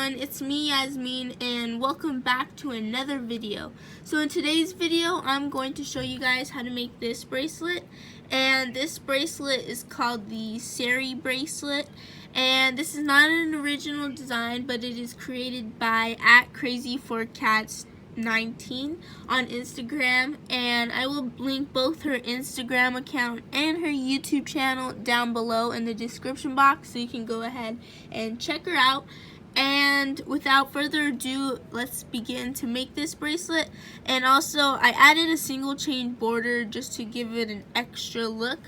everyone, it's me Yasmine and welcome back to another video. So in today's video I'm going to show you guys how to make this bracelet, and this bracelet is called the Sarie Bracelet, and this is not an original design but it is created by @crazy4cats19 on Instagram, and I will link both her Instagram account and her YouTube channel down below in the description box so you can go ahead and check her out. And without further ado, let's begin to make this bracelet. And also I added a single chain border just to give it an extra look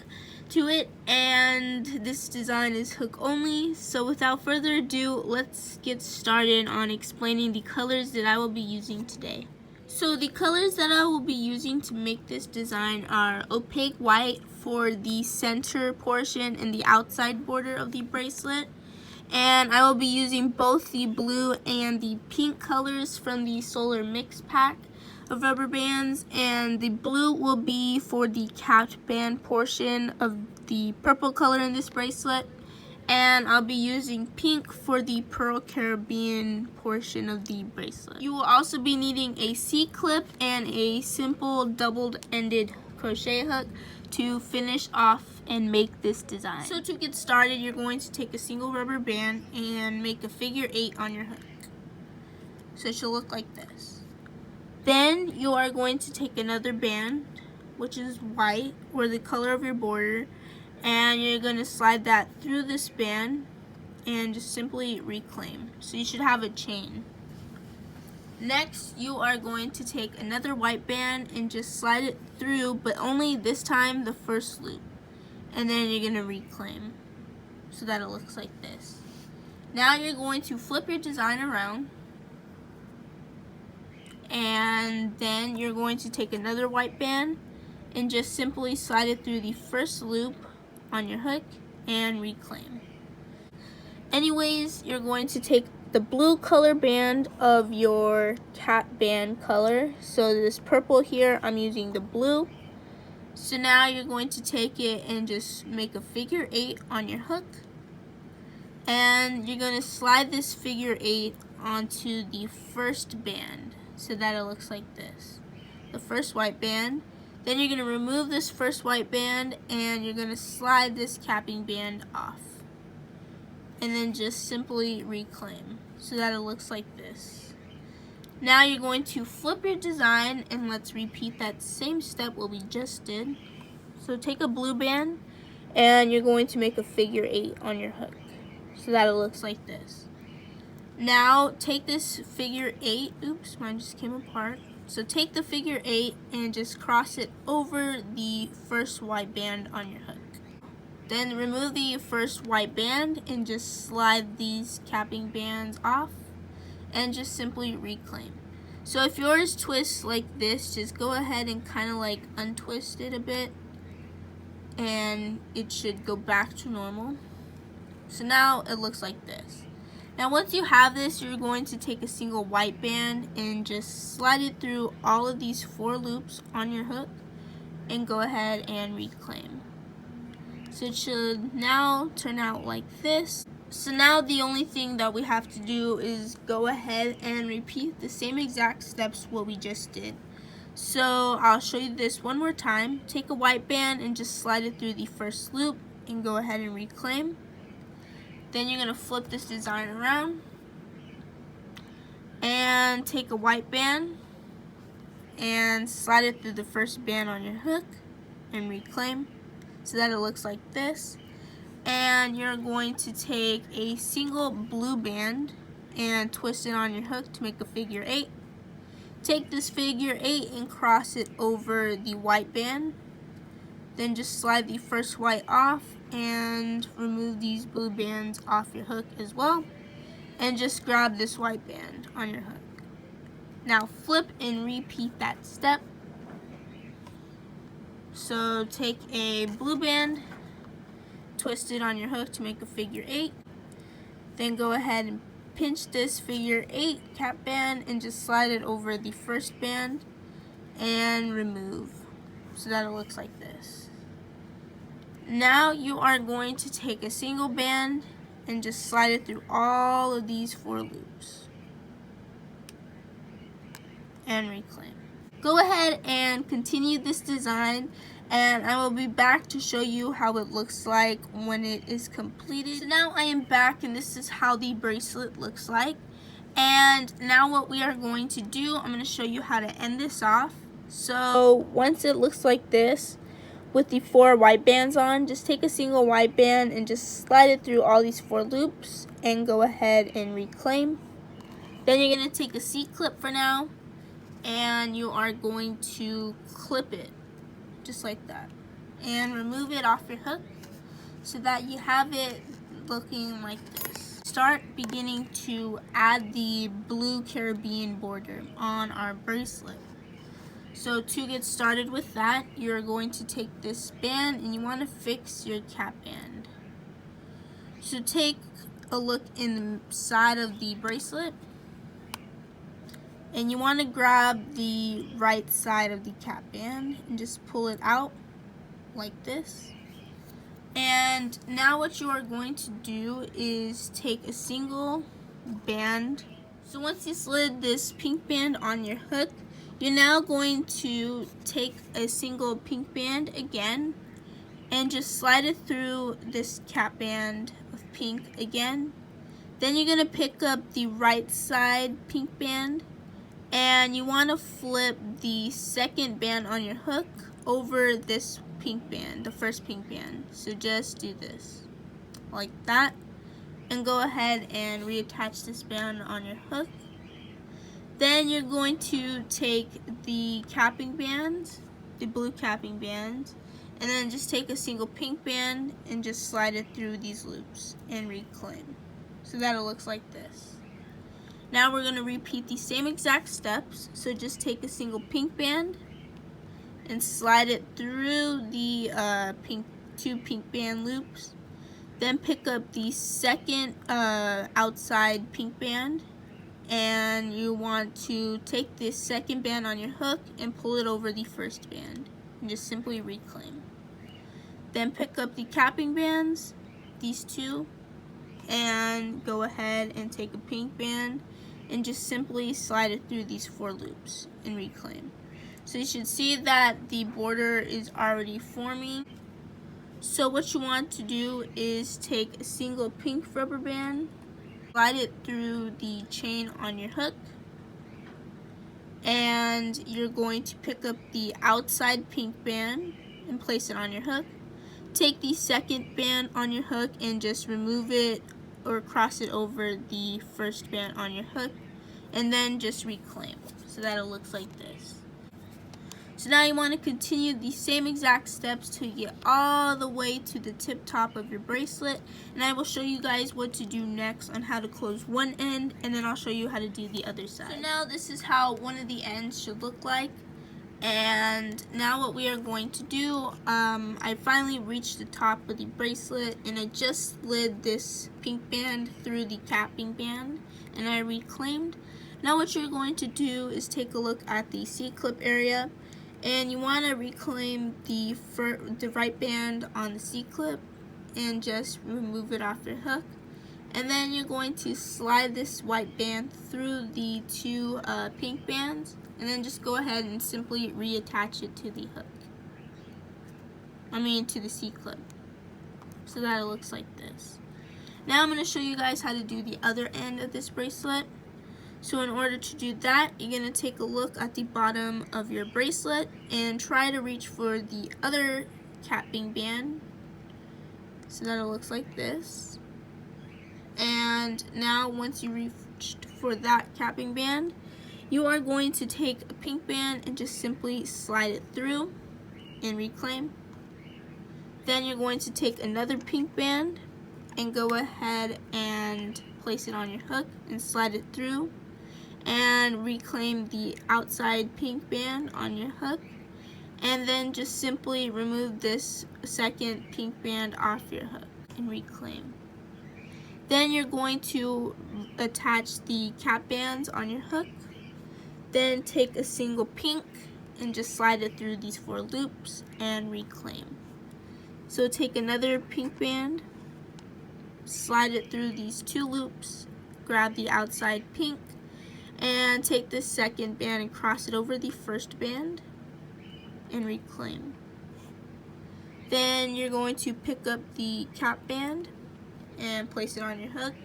to it, and this design is hook only. So without further ado, let's get started on explaining the colors that I will be using today. So the colors that I will be using to make this design are opaque white for the center portion and the outside border of the bracelet, and I will be using both the blue and the pink colors from the Solar Mix pack of rubber bands, and the blue will be for the capped band portion of the purple color in this bracelet, and I'll be using pink for the Pearl Caribbean portion of the bracelet. You will also be needing a C-clip and a simple double-ended crochet hook to finish off and make this design. So to get started, you're going to take a single rubber band and make a figure 8 on your hook. So it should look like this. Then you are going to take another band, which is white or the color of your border, and you're going to slide that through this band and just simply reclaim. So you should have a chain. Next, you are going to take another white band and just slide it through, but only this time the first loop. And then you're going to reclaim so that it looks like this. Now you're going to flip your design around, and then you're going to take another white band and just simply slide it through the first loop on your hook and reclaim. Anyways, you're going to take the blue color band of your cap band color. So this purple here, I'm using the blue. So now you're going to take it and just make a figure 8 on your hook, and you're going to slide this figure 8 onto the first band so that it looks like this, the first white band. Then you're going to remove this first white band and you're going to slide this capping band off, and then just simply reclaim so that it looks like this. Now you're going to flip your design, and let's repeat that same step what we just did. So take a blue band and you're going to make a figure 8 on your hook so that it looks like this. Now take this figure 8, oops, mine just came apart. So take the figure 8 and just cross it over the first white band on your hook. Then remove the first white band and just slide these capping bands off and just simply reclaim. So if yours twists like this, just go ahead and kind of like untwist it a bit and it should go back to normal. So now it looks like this. Now once you have this, you're going to take a single white band and just slide it through all of these 4 loops on your hook and go ahead and reclaim. So it should now turn out like this. So now the only thing that we have to do is go ahead and repeat the same exact steps what we just did. So I'll show you this one more time. Take a white band and just slide it through the first loop and go ahead and reclaim. Then you're going to flip this design around and take a white band and slide it through the first band on your hook and reclaim so that it looks like this. And you're going to take a single blue band and twist it on your hook to make a figure 8. Take this figure 8 and cross it over the white band. Then just slide the first white off and remove these blue bands off your hook as well. And just grab this white band on your hook. Now flip and repeat that step. So take a blue band, twist it on your hook to make a figure 8. Then go ahead and pinch this figure 8 cap band and just slide it over the first band and remove so that it looks like this. Now you are going to take a single band and just slide it through all of these 4 loops and reclaim. Go ahead and continue this design, and I will be back to show you how it looks like when it is completed. So now I am back, and this is how the bracelet looks like. And now what we are going to do, I'm going to show you how to end this off. So once it looks like this with the 4 white bands on, just take a single white band and just slide it through all these 4 loops and go ahead and reclaim. Then you're going to take a C-clip for now, and you are going to clip it just like that and remove it off your hook so that you have it looking like this. Start beginning to add the blue Caribbean border on our bracelet. So to get started with that, you're going to take this band and you want to fix your cap band. So take a look in the side of the bracelet, and you want to grab the right side of the cap band and just pull it out like this. And now what you are going to do is take a single band. So once you slid this pink band on your hook, you're now going to take a single pink band again and just slide it through this cap band of pink again. Then you're going to pick up the right side pink band, and you want to flip the second band on your hook over this pink band, the first pink band. So just do this like that, and go ahead and reattach this band on your hook. Then you're going to take the capping band, the blue capping band, and then just take a single pink band and just slide it through these loops and reclaim. So that it looks like this. Now we're going to repeat the same exact steps. So just take a single pink band and slide it through the two pink band loops. Then pick up the second outside pink band, and you want to take this second band on your hook and pull it over the first band and just simply reclaim. Then pick up the capping bands, these 2, and go ahead and take a pink band and just simply slide it through these 4 loops and reclaim. So you should see that the border is already forming. So what you want to do is take a single pink rubber band, slide it through the chain on your hook, and you're going to pick up the outside pink band and place it on your hook. Take the second band on your hook and just remove it or cross it over the first band on your hook, and then just reclaim so that it looks like this. So now you want to continue the same exact steps to get all the way to the tip top of your bracelet, and I will show you guys what to do next on how to close one end, and then I'll show you how to do the other side. So now this is how one of the ends should look like. And now what we are going to do, I finally reached the top of the bracelet, and I just slid this pink band through the capping band and I reclaimed. Now what you're going to do is take a look at the C-clip area, and you want to reclaim the right band on the C-clip and just remove it off your hook. And then you're going to slide this white band through the 2 pink bands, and then just go ahead and simply reattach it to the hook. To the C-clip, so that it looks like this. Now I'm going to show you guys how to do the other end of this bracelet. So in order to do that, you're going to take a look at the bottom of your bracelet and try to reach for the other capping band so that it looks like this. And now once you reached for that capping band, you are going to take a pink band and just simply slide it through and reclaim. Then you're going to take another pink band and go ahead and place it on your hook and slide it through and reclaim the outside pink band on your hook, and then just simply remove this second pink band off your hook and reclaim. Then you're going to attach the cap bands on your hook, then take a single pink and just slide it through these 4 loops and reclaim. So take another pink band slide it through these 2 loops, grab the outside pink, and take this second band and cross it over the first band and reclaim. Then you're going to pick up the cap band and place it on your hook.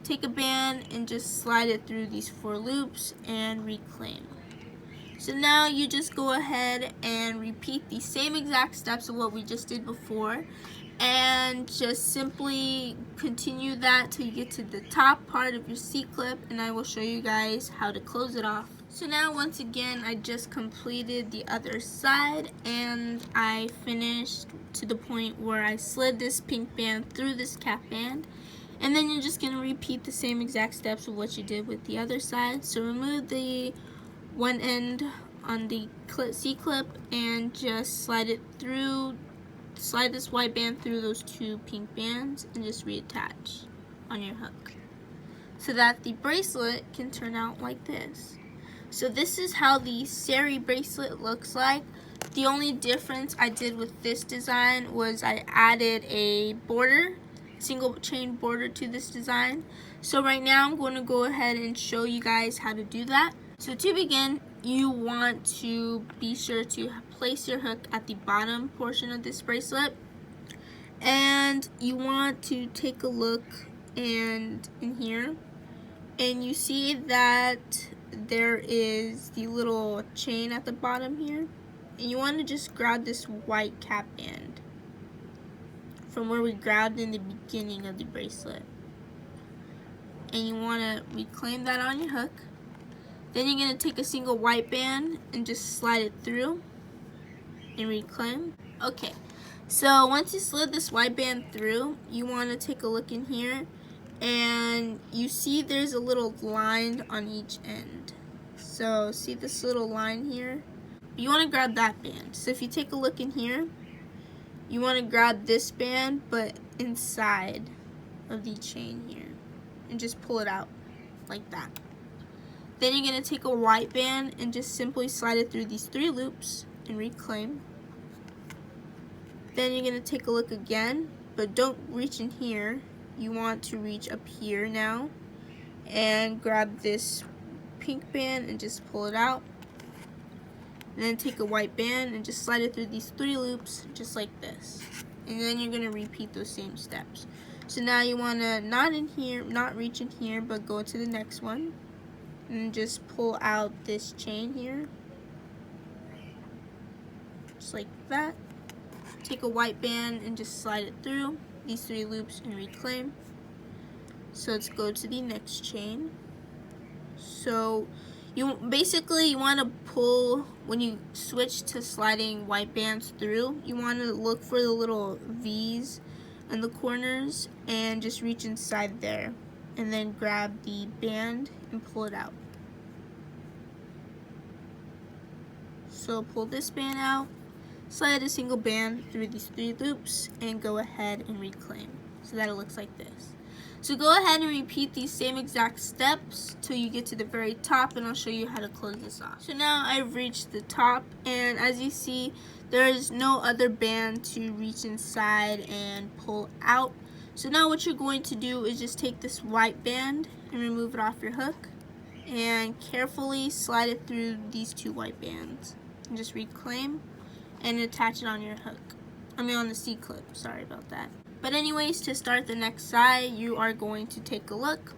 Take a band and just slide it through these 4 loops and reclaim. So now you just go ahead and repeat the same exact steps of what we just did before, and just simply continue that till you get to the top part of your C-clip, and I will show you guys how to close it off. So now once again, I just completed the other side and I finished to the point where I slid this pink band through this cap band, and then you're just going to repeat the same exact steps of what you did with the other side. So remove the one end on the C-clip and just slide this white band through those 2 pink bands and just reattach on your hook so that the bracelet can turn out like this. So this is how the Sarie bracelet looks like. The only difference I did with this design was I added a border, single chain border to this design. So right now I'm going to go ahead and show you guys how to do that. So to begin, you want to be sure to place your hook at the bottom portion of this bracelet, and you want to take a look in here, and you see that there is the little chain at the bottom here, and you want to just grab this white cap band from where we grabbed in the beginning of the bracelet, and you want to reclaim that on your hook. Then you're going to take a single white band and just slide it through and reclaim. Okay, so once you slid this white band through, you want to take a look in here, and you see there's a little line on each end. So see this little line here? You want to grab that band. So if you take a look in here, you want to grab this band but inside of the chain here and just pull it out like that. Then you're going to take a white band and just simply slide it through these 3 loops and reclaim. Then you're going to take a look again, but don't reach in here. You want to reach up here now and grab this pink band and just pull it out. And then take a white band and just slide it through these 3 loops just like this. And then you're going to repeat those same steps. So now you want to not reach in here, but go to the next one. And just pull out this chain here, just like that. Take a white band and just slide it through these 3 loops and reclaim. So let's go to the next chain. So you want to pull, when you switch to sliding white bands through, you want to look for the little V's in the corners and just reach inside there, and then grab the band and pull it out. So pull this band out, slide a single band through these 3 loops, and go ahead and reclaim so that it looks like this. So go ahead and repeat these same exact steps till you get to the very top, and I'll show you how to close this off. So now I've reached the top, and as you see, there is no other band to reach inside and pull out. So now what you're going to do is just take this white band and remove it off your hook and carefully slide it through these 2 white bands and just reclaim and attach it on your hook. On the C-clip, sorry about that. But anyways, to start the next side, you are going to take a look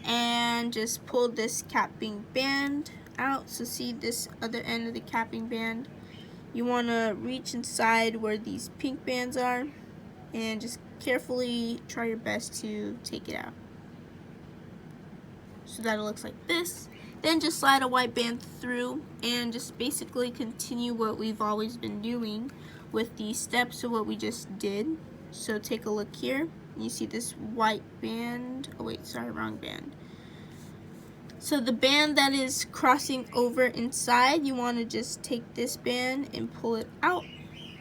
and just pull this capping band out. So see this other end of the capping band? You want to reach inside where these pink bands are and just carefully try your best to take it out so that it looks like this. Then just slide a white band through and just basically continue what we've always been doing with the steps of what we just did. So take a look here. You see this white band. Oh wait, sorry, wrong band. So the band that is crossing over inside, you want to just take this band and pull it out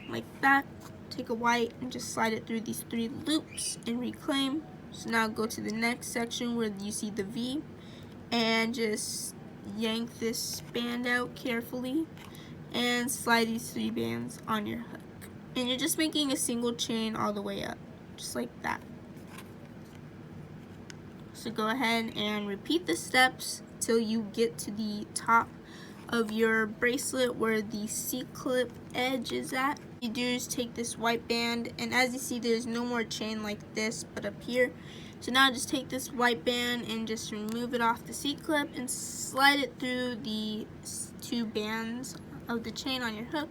like that. Take a white and just slide it through these 3 loops and reclaim. So now go to the next section where you see the V and just yank this band out carefully and slide these 3 bands on your hook. And you're just making a single chain all the way up, just like that. So go ahead and repeat the steps till you get to the top of your bracelet where the C-clip edge is at. What you do is take this white band, and as you see there's no more chain like this but up here. So now just take this white band and just remove it off the C-clip and slide it through the 2 bands of the chain on your hook,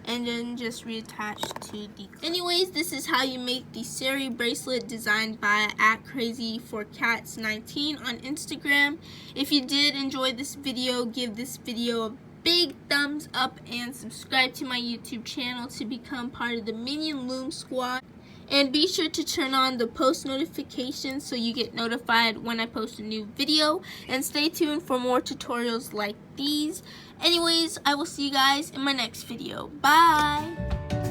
and then just reattach to the clip. Anyways, this is how you make the Sarie bracelet designed by @crazyforcats19 on Instagram. If you did enjoy this video, give this video a big thumbs up and subscribe to my YouTube channel to become part of the Minion Loom squad. And be sure to turn on the post notifications so you get notified when I post a new video. And stay tuned for more tutorials like these. Anyways, I will see you guys in my next video. Bye!